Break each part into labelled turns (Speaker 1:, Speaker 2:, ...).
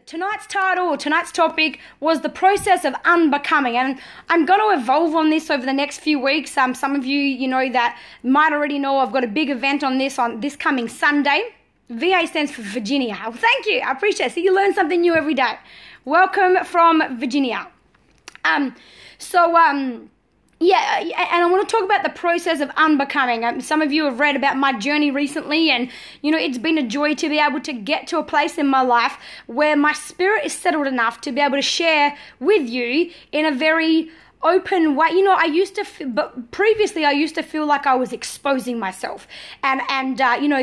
Speaker 1: Tonight's title or tonight's topic was the process of unbecoming, and I'm going to evolve on this over the next few weeks. Some of you, that might already know I've got a big event on this coming Sunday. VA stands for Virginia. Well, thank you. I appreciate it. So you learn something new every day. Welcome from Virginia. Yeah, and I want to talk about the process of unbecoming. Some of you have read about my journey recently, and, it's been a joy to be able to get to a place in my life where my spirit is settled enough to be able to share with you in a very open way. Previously I used to feel like I was exposing myself. And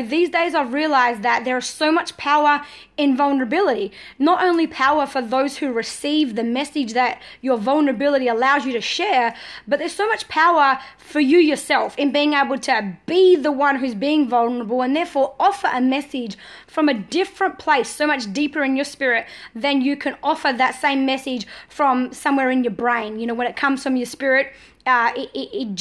Speaker 1: these days I've realized that there is so much power in vulnerability. Not only power for those who receive the message that your vulnerability allows you to share, but there's so much power for you yourself in being able to be the one who's being vulnerable and therefore offer a message from a different place, so much deeper in your spirit than you can offer that same message from somewhere in your brain. When it comes from your spirit, it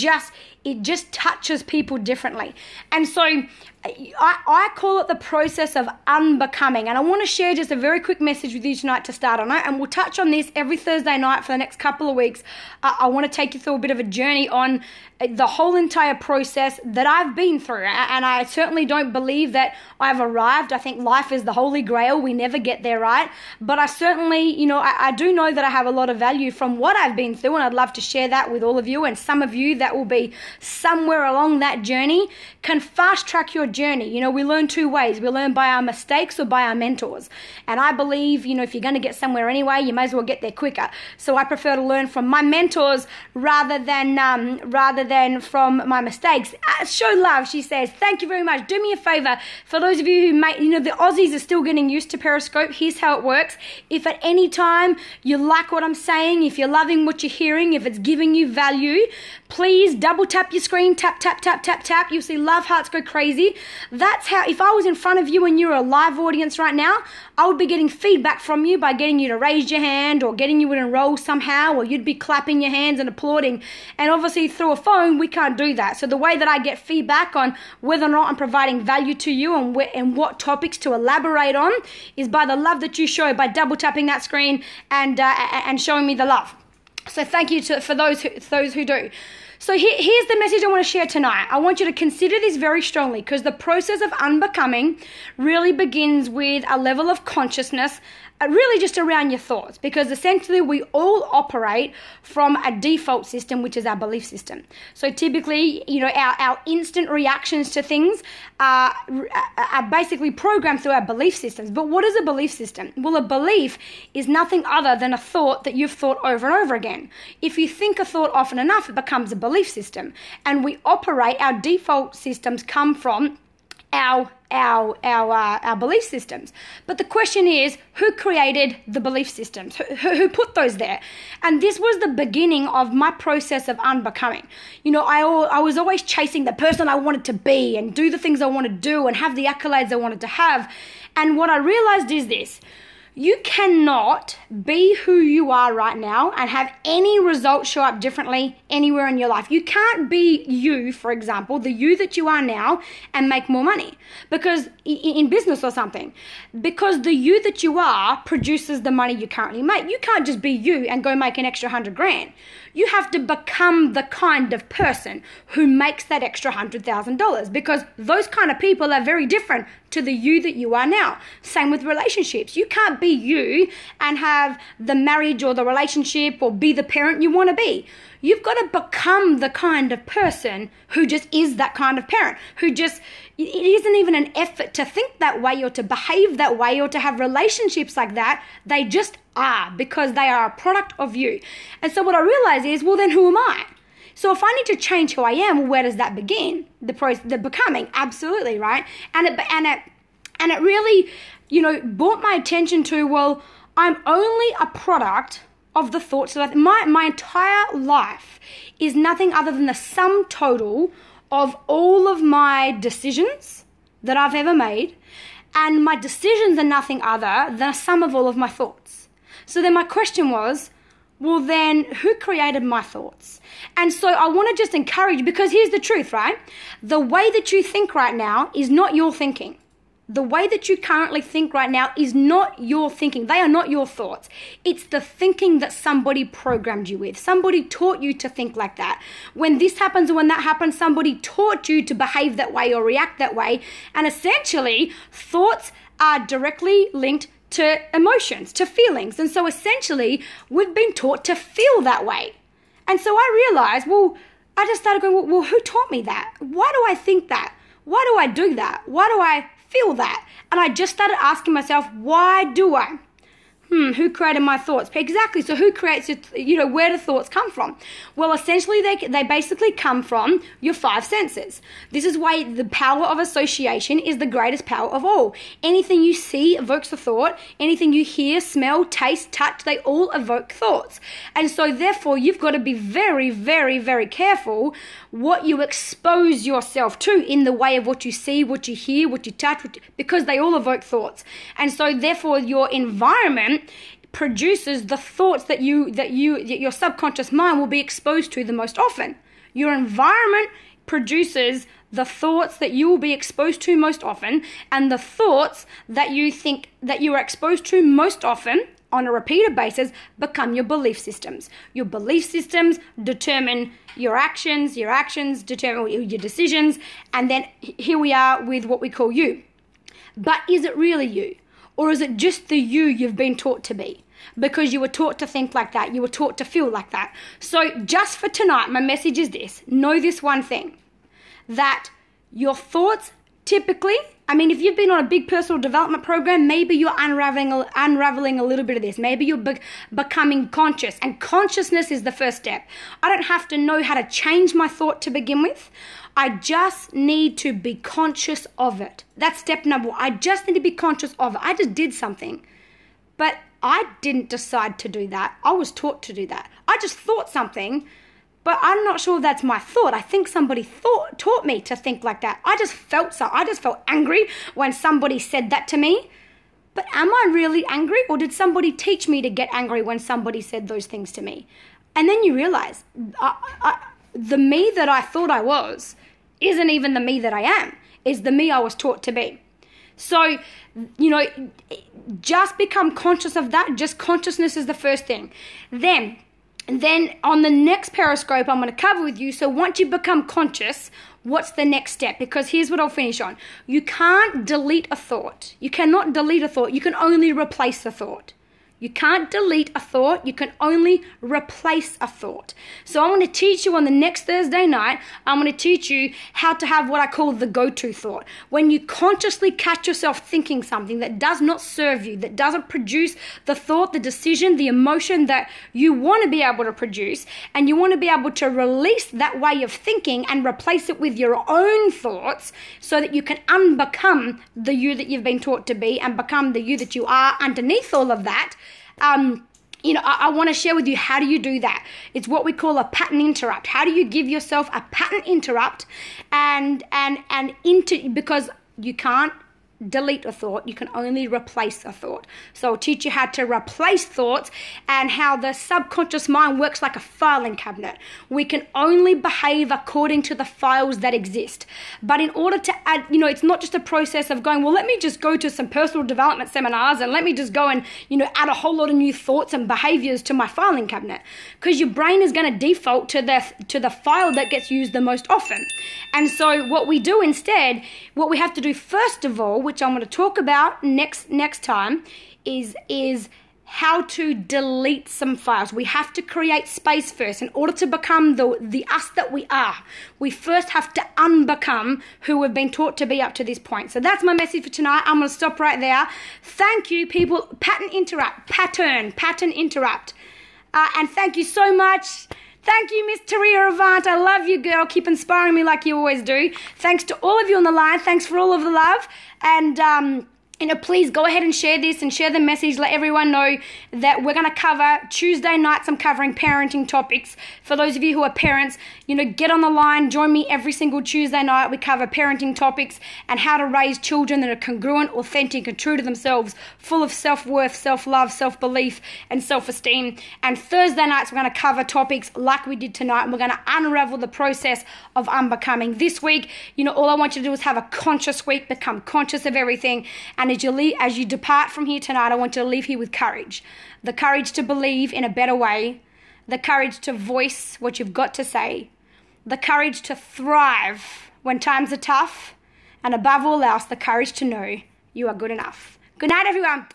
Speaker 1: just touches people differently. And so I call it the process of unbecoming. And I want to share just a very quick message with you tonight to start on it. And we'll touch on this every Thursday night for the next couple of weeks. I want to take you through a bit of a journey on the whole entire process that I've been through. And I certainly don't believe that I've arrived. I think life is the holy grail. We never get there, right? But I certainly, I do know that I have a lot of value from what I've been through, and I'd love to share that with all of you. And some of you that will be somewhere along that journey can fast track your journey. We learn two ways. We learn by our mistakes or by our mentors. And I believe, if you're going to get somewhere anyway, you may as well get there quicker. So I prefer to learn from my mentors rather than from my mistakes. Show love, she says. Thank you very much. Do me a favor. For those of you who the Aussies are still getting used to Periscope, here's how it works. If at any time you like what I'm saying, if you're loving what you're hearing, if it's giving you value, please double tap your screen, tap, tap, tap, tap, tap. You'll see love hearts go crazy. That's how, if I was in front of you and you're a live audience right now, I would be getting feedback from you by getting you to raise your hand or getting you to enroll somehow, or you'd be clapping your hands and applauding. And obviously through a phone, we can't do that. So the way that I get feedback on whether or not I'm providing value to you and what topics to elaborate on is by the love that you show, by double tapping that screen and showing me the love. So thank you for those who do. So here's the message I want to share tonight. I want you to consider this very strongly, because the process of unbecoming really begins with a level of consciousness, really just around your thoughts, because essentially we all operate from a default system, which is our belief system. So typically, our instant reactions to things are basically programmed through our belief systems. But what is a belief system? Well, a belief is nothing other than a thought that you've thought over and over again. If you think a thought often enough, it becomes a belief system. And we operate, our default systems come from our belief systems. But the question is, who created the belief systems? Who put those there? And this was the beginning of my process of unbecoming. I was always chasing the person I wanted to be and do the things I want to do and have the accolades I wanted to have. And what I realized is this: you cannot be who you are right now and have any results show up differently anywhere in your life. You can't be you, for example, the you that you are now, and make more money because in business or something, because the you that you are produces the money you currently make. You can't just be you and go make an extra $100,000. You have to become the kind of person who makes that extra $100,000, because those kind of people are very different to the you that you are now. Same with relationships. You can't be you and have the marriage or the relationship or be the parent you want to be. You've got to become the kind of person who just is that kind of parent, who just, it isn't even an effort to think that way or to behave that way or to have relationships like that. They just are, because they are a product of you. And so what I realize is, well, then who am I? So if I need to change who I am, well, where does that begin? The becoming, absolutely, right? And it really, brought my attention to, well, I'm only a product of the thoughts that my entire life is nothing other than the sum total of all of my decisions that I've ever made, and my decisions are nothing other than a sum of all of my thoughts. So then my question was, well, then who created my thoughts? And so I want to just encourage you, because here's the truth, right? The way that you think right now is not your thinking. The way that you currently think right now is not your thinking. They are not your thoughts. It's the thinking that somebody programmed you with. Somebody taught you to think like that. When this happens or when that happens, somebody taught you to behave that way or react that way. And essentially, thoughts are directly linked to emotions, to feelings. And so essentially, we've been taught to feel that way. And so I realized, I just started going, well, who taught me that? Why do I think that? Why do I do that? Why do I feel that? And I just started asking myself, why do I? Who created my thoughts? Exactly. So who creates it? Where do thoughts come from? Well, essentially, they basically come from your five senses. This is why the power of association is the greatest power of all. Anything you see evokes a thought. Anything you hear, smell, taste, touch, they all evoke thoughts. And so therefore, you've got to be very, very, very careful what you expose yourself to in the way of what you see, what you hear, what you touch, because they all evoke thoughts. And so therefore, your environment produces the thoughts that your subconscious mind will be exposed to the most often. Your environment produces the thoughts that you will be exposed to most often, and the thoughts that you think that you are exposed to most often on a repeated basis become your belief systems. Your belief systems determine your actions determine your decisions, and then here we are with what we call you. But is it really you? Or is it just the you've been taught to be? Because you were taught to think like that. You were taught to feel like that. So just for tonight, my message is this. Know this one thing. That your thoughts typically, if you've been on a big personal development program, maybe you're unraveling a little bit of this. Maybe you're becoming conscious. And consciousness is the first step. I don't have to know how to change my thought to begin with. I just need to be conscious of it. That's step number one. I just need to be conscious of it. I just did something. But I didn't decide to do that. I was taught to do that. I just thought something, but I'm not sure if that's my thought. I think somebody taught me to think like that. I just felt angry when somebody said that to me. But am I really angry, or did somebody teach me to get angry when somebody said those things to me? And then you realize the me that I thought I was isn't even the me that I am. It's the me I was taught to be. So, just become conscious of that. Just consciousness is the first thing. Then on the next periscope, I'm going to cover with you. So once you become conscious, what's the next step? Because here's what I'll finish on. You can't delete a thought. You cannot delete a thought. You can only replace a thought. You can't delete a thought. You can only replace a thought. So I'm going to teach you on the next Thursday night, I'm going to teach you how to have what I call the go-to thought. When you consciously catch yourself thinking something that does not serve you, that doesn't produce the thought, the decision, the emotion that you want to be able to produce, and you want to be able to release that way of thinking and replace it with your own thoughts so that you can unbecome the you that you've been taught to be and become the you that you are underneath all of that. I want to share with you, how do you do that? It's what we call a pattern interrupt. How do you give yourself a pattern interrupt because you can't delete a thought, you can only replace a thought. So I'll teach you how to replace thoughts and how the subconscious mind works like a filing cabinet. We can only behave according to the files that exist. But in order to add, it's not just a process of going, well, let me just go to some personal development seminars and let me just go and, add a whole lot of new thoughts and behaviors to my filing cabinet. Because your brain is going to default to the file that gets used the most often. And so what we do instead, what we have to do first of all, which I'm going to talk about next time, is how to delete some files. We have to create space first. In order to become the us that we are, we first have to unbecome who we've been taught to be up to this point. So that's my message for tonight. I'm going to stop right there. Thank you, people. Pattern interrupt. And thank you so much. Thank you, Miss Taria Avant. I love you, girl. Keep inspiring me like you always do. Thanks to all of you on the line. Thanks for all of the love. And Please go ahead and share this and share the message. Let everyone know that we're going to cover Tuesday nights. I'm covering parenting topics. For those of you who are parents, get on the line. Join me every single Tuesday night. We cover parenting topics and how to raise children that are congruent, authentic, and true to themselves, full of self-worth, self-love, self-belief, and self-esteem. And Thursday nights, we're going to cover topics like we did tonight, and we're going to unravel the process of unbecoming. This week, all I want you to do is have a conscious week, become conscious of everything. And as you depart from here tonight, I want you to leave here with courage. The courage to believe in a better way. The courage to voice what you've got to say. The courage to thrive when times are tough. And above all else, the courage to know you are good enough. Good night, everyone.